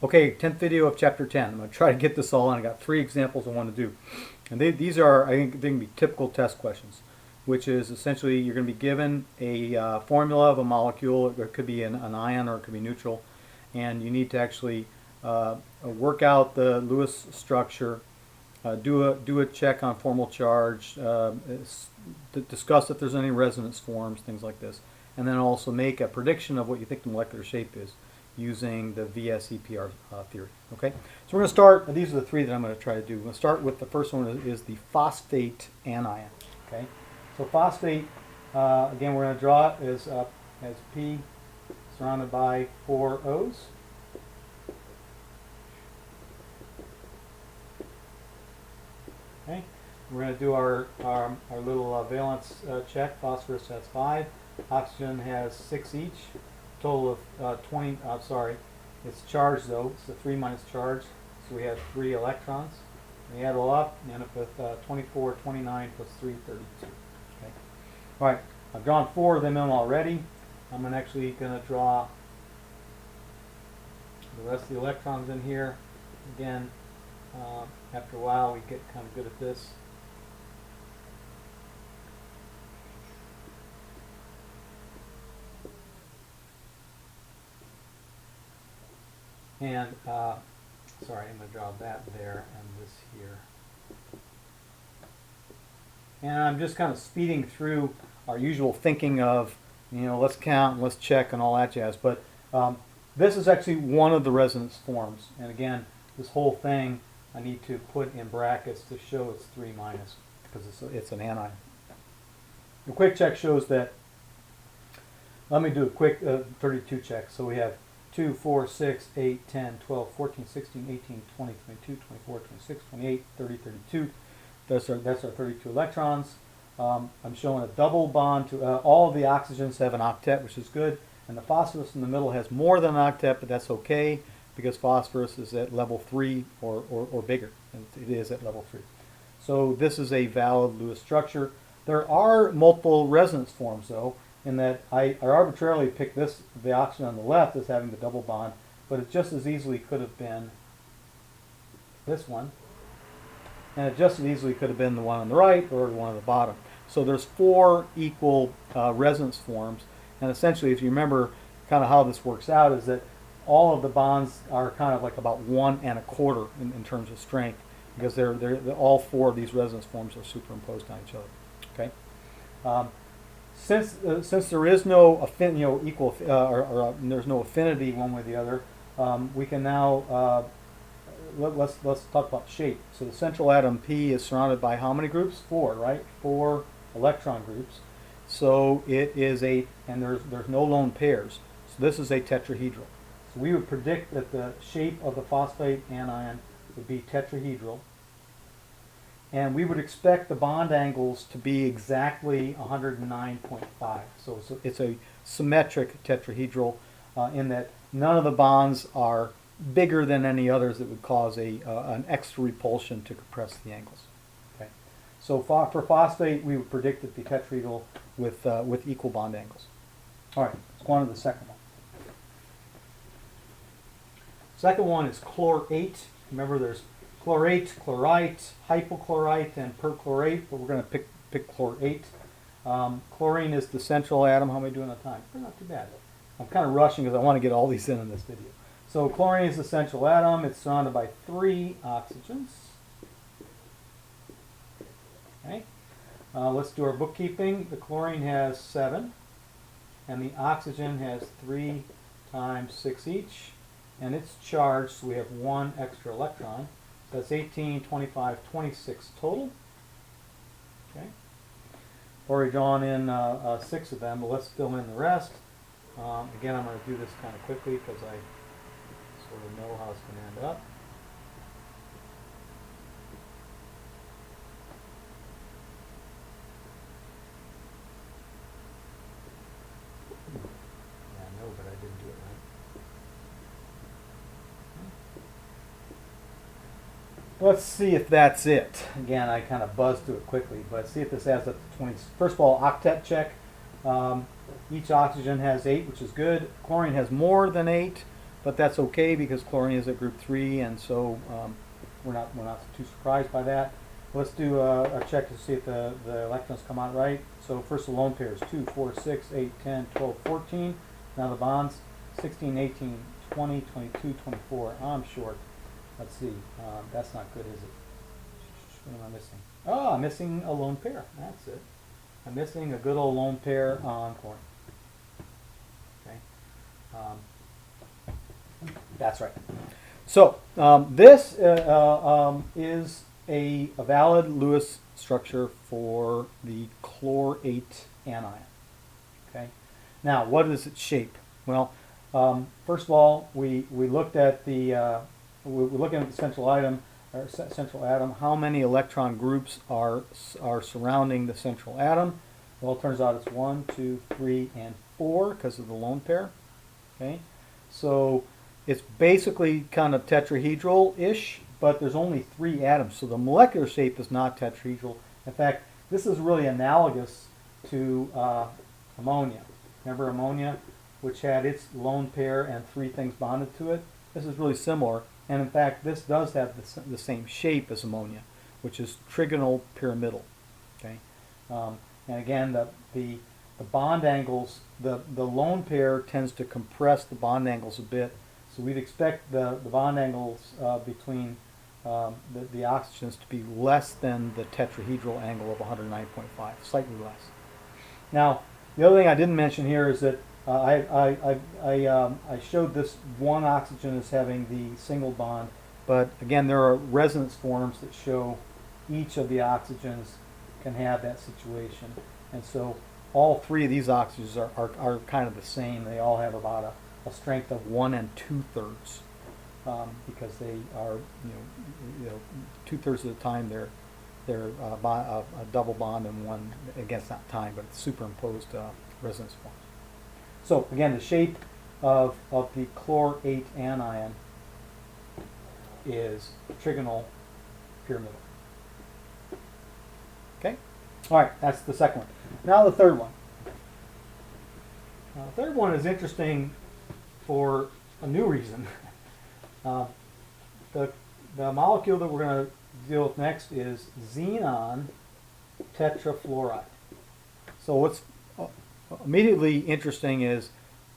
Okay, 10th video of chapter 10. I'm going to try to get this all in. I got 3 examples I want to do. And these are, I think, they can be typical test questions, which is essentially you're going to be given a formula of a molecule. It could be an ion or it could be neutral. And you need to actually work out the Lewis structure, do a check on formal charge, discuss if there's any resonance forms, things like this. And then also make a prediction of what you think the molecular shape is using the VSEPR theory. Okay, so we're going to start. These are the 3 that I'm going to try to do. We're going to start with the first one is the phosphate anion. Okay, so phosphate, again, we're going to draw it as P surrounded by 4 O's. Okay, we're going to do our little valence check. Phosphorus has 5, oxygen has 6 each. Total of 20, sorry, it's charged though, it's a 3 minus charge, so we have 3 electrons. We add it all up, and end up with 24, 29 plus 3, 32. Okay. Alright, I've drawn 4 of them in already. I'm actually going to draw the rest of the electrons in here. Again, after a while we get kind of good at this. And, sorry, I'm going to draw that there and this here. And I'm just kind of speeding through our usual thinking of, let's count and let's check and all that jazz. But this is actually one of the resonance forms. And again, this whole thing I need to put in brackets to show it's 3 minus because it's an anion. The quick check shows that, let me do a quick 32 check. So we have 2, 4, 6, 8, 10, 12, 14, 16, 18, 20, 22, 24, 26, 28, 30, 32. That's our 32 electrons. I'm showing a double bond to all of the oxygens have an octet, which is good. And the phosphorus in the middle has more than an octet, but that's okay because phosphorus is at level 3 or bigger. And it is at level 3. So this is a valid Lewis structure. There are multiple resonance forms, though, in that I arbitrarily picked the oxygen on the left as having the double bond, but it just as easily could have been this one, and it just as easily could have been the one on the right or the one on the bottom. So there's 4 equal resonance forms, and essentially, if you remember kind of how this works out, is that all of the bonds are kind of like about 1 1/4 in terms of strength, because they're all 4 of these resonance forms are superimposed on each other. Okay. Since there is no equal there's no affinity one way or the other, we can now let's talk about shape. So the central atom P is surrounded by how many groups? 4, right? 4 electron groups. So it is and there's no lone pairs. So this is a tetrahedral. So we would predict that the shape of the phosphate anion would be tetrahedral. And we would expect the bond angles to be exactly 109.5. So it's a symmetric tetrahedral in that none of the bonds are bigger than any others that would cause an extra repulsion to compress the angles. Okay. So for phosphate, we would predict that the tetrahedral with equal bond angles. All right, let's go on to the second one. Second one is chlorate. Remember, there's chlorate, chlorite, hypochlorite, and perchlorate, but we're going to pick chlorate. Chlorine is the central atom. How am I doing on time? Not too bad. I'm kind of rushing because I want to get all these in this video. So chlorine is the central atom. It's surrounded by 3 oxygens. Okay. Let's do our bookkeeping. The chlorine has 7, and the oxygen has 3 times 6 each, and it's charged, so we have 1 extra electron. That's 18, 25, 26 total. Okay. Already drawn in 6 of them, but let's fill in the rest. Again, I'm going to do this kind of quickly because I sort of know how it's going to end up. Yeah, I know, but I didn't do it right. Let's see if that's it. Again, I kind of buzzed through it quickly, but see if this adds up to 20. First of all, octet check. Each oxygen has 8, which is good. Chlorine has more than 8. but that's okay because chlorine is at group 3, and so we're not too surprised by that. Let's do a check to see if the electrons come out right. So first the lone pairs, 2, 4, 6, 8, 10, 12, 14. Now the bonds, 16, 18, 20, 22, 24. I'm short. Let's see. That's not good, is it? What am I missing? Oh, I'm missing a lone pair. That's it. I'm missing a good old lone pair on chlorine. Okay. That's right. So this is a valid Lewis structure for the chlorate anion. Okay. Now, what is its shape? Well, first of all, we looked at the we're looking at the central atom. How many electron groups are surrounding the central atom? Well, it turns out it's 1, 2, 3, and 4 because of the lone pair. Okay, so it's basically kind of tetrahedral-ish, but there's only 3 atoms, so the molecular shape is not tetrahedral. In fact, this is really analogous to ammonia. Remember ammonia, which had its lone pair and 3 things bonded to it? This is really similar, and in fact, this does have the same shape as ammonia, which is trigonal pyramidal. Okay, and again, the bond angles, the lone pair tends to compress the bond angles a bit. So we'd expect the bond angles between the oxygens to be less than the tetrahedral angle of 109.5, slightly less. Now, the other thing I didn't mention here is that I showed this one oxygen as having the single bond, but again, there are resonance forms that show each of the oxygens can have that situation. And so all 3 of these oxygens are kind of the same. They all have about a strength of 1 2/3 because they are, you know 2/3 of the time they're a double bond and one, again, it's not time, but it's superimposed resonance forms. So again, the shape of the chlorate anion is trigonal pyramidal. Okay, all right, that's the second one. Now the third one. The third one is interesting for a new reason. The molecule that we're going to deal with next is xenon tetrafluoride. So what's immediately interesting is,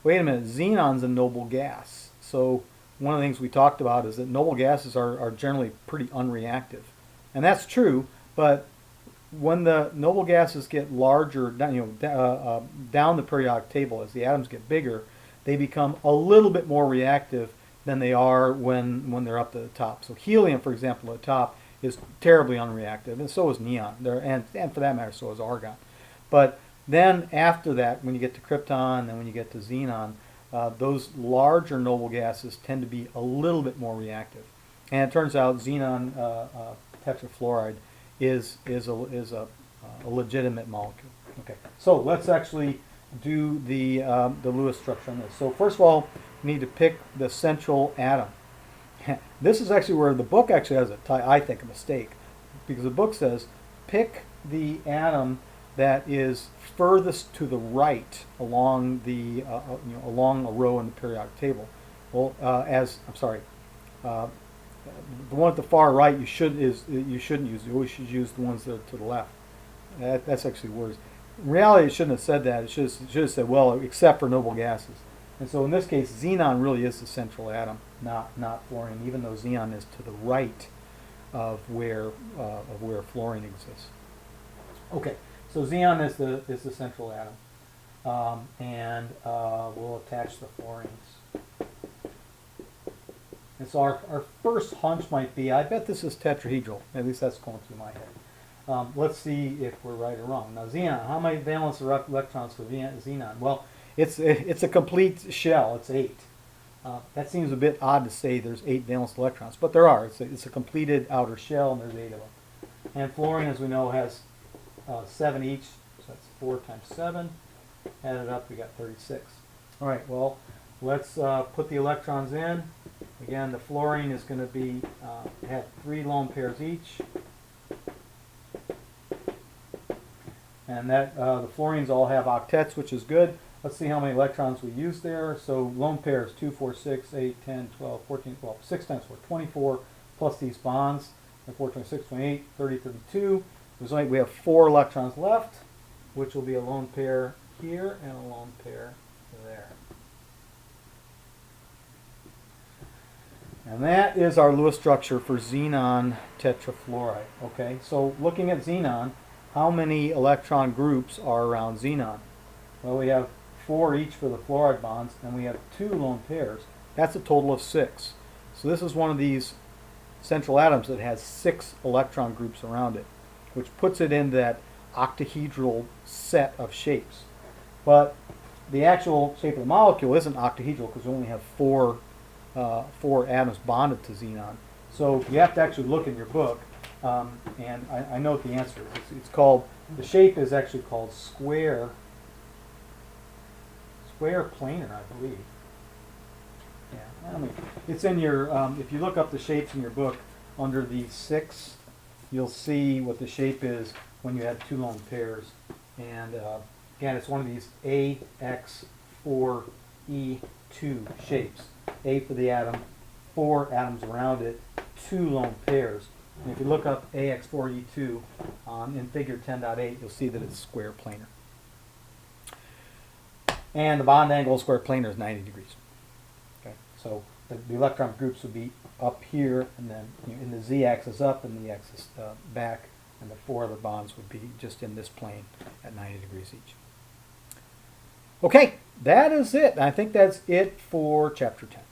wait a minute, xenon's a noble gas. So one of the things we talked about is that noble gases are generally pretty unreactive. And that's true, but when the noble gases get larger, down the periodic table, as the atoms get bigger, they become a little bit more reactive than they are when they're up to the top. So helium, for example, at the top is terribly unreactive, and so is neon, and for that matter, so is argon. But then after that, when you get to krypton and when you get to xenon, those larger noble gases tend to be a little bit more reactive. And it turns out xenon tetrafluoride is a legitimate molecule. Okay, so let's actually do the Lewis structure on this. So first of all, we need to pick the central atom. This is actually where the book actually has I think, a mistake, because the book says pick the atom that is furthest to the right along the along a row in the periodic table. Well, the one at the far right you shouldn't use. You always should use the ones that are to the left. That's actually worse. In reality, it shouldn't have said that. It should have said, well, except for noble gases. And so in this case, xenon really is the central atom, not fluorine, even though xenon is to the right of where fluorine exists. Okay, so xenon is the central atom, and we'll attach the fluorines. And so our first hunch might be, I bet this is tetrahedral. At least that's going through my head. Let's see if we're right or wrong. Now xenon, how many valence electrons for xenon? Well, it's a complete shell. It's 8. That seems a bit odd to say there's 8 valence electrons, but there are. It's a completed outer shell, and there's 8 of them. And fluorine, as we know, has 7 each, so that's 4 times 7. Add it up, we got 36. All right, well, let's put the electrons in. Again, the fluorine is going to be have 3 lone pairs each, and that the fluorines all have octets, which is good. let's see how many electrons we use there. So lone pairs, 2, 4, 6, 8, 10, 12, 14, well, 6 times 4, 24, plus these bonds, 4, 26, 28, 30, 32. We have 4 electrons left, which will be a lone pair here and a lone pair there. And that is our Lewis structure for xenon tetrafluoride. Okay, so looking at xenon, how many electron groups are around xenon? Well, we have 4 each for the fluoride bonds, and we have 2 lone pairs. That's a total of 6. So this is one of these central atoms that has 6 electron groups around it, which puts it in that octahedral set of shapes. But the actual shape of the molecule isn't octahedral because we only have 4 atoms bonded to xenon. So you have to actually look in your book, and I know what the answer is. It's called, the shape is actually called square planar, I believe. Yeah, I mean, it's in your, if you look up the shapes in your book, under the 6, you'll see what the shape is when you have 2 lone pairs. And again, it's one of these AX4E2 shapes. A for the atom, 4 atoms around it, 2 lone pairs. And if you look up AX4E2 in figure 10.8, you'll see that it's square planar. And the bond angle of square planar is 90 degrees. Okay, so the electron groups would be up here, and then in the z-axis up and the axis back, and the 4 other bonds would be just in this plane at 90 degrees each. Okay, that is it. I think that's it for Chapter 10.